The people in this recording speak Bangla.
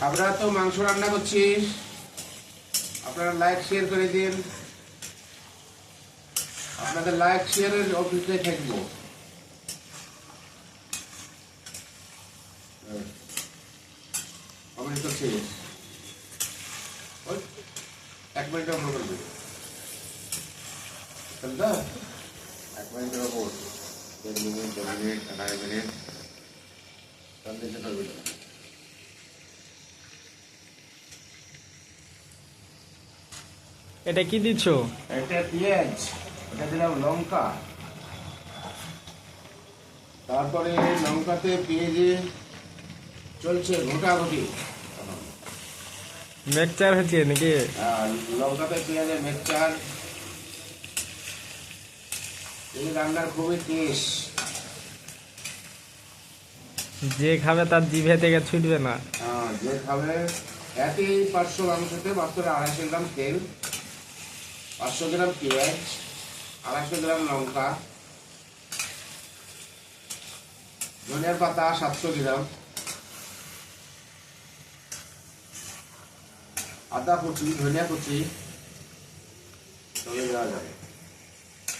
আমরা তো মাংস রান্না করছি, আপনারা লাইক শেয়ার করে দিন। আপনাদের লাইক শেয়ারের অপেক্ষায় থাকবো। আমি করছি 1 মিনিট আমরা করবো, 1 মিনিটের ওপর 1 মিনিট 2 মিনিট 2.5 মিনিট এটা কি দিচ্ছ? এটা পেঁয়াজ, এটা দিলাম লঙ্কা, তারপরে লঙ্কাতে পেঁয়াজে চলছে ঘোটাঘুটি। মিক্সচার হচ্ছে নাকি? লঙ্কাতে পেঁয়াজের মিক্সচার, এই রান্নার খুবই টেস্ট। যে খাবে তার জিভে থেকে ছুটবে না। যে খাবে একই 500 মাংসতে মাত্র 250 গ্রাম তেল, 500 গ্রাম পেঁয়াজ, 250 গ্রাম লঙ্কা, ধনিয়ার পাতা 700 গ্রাম, আদা কুচি, ধনিয়া কুচি, চলে দেওয়া যাবে।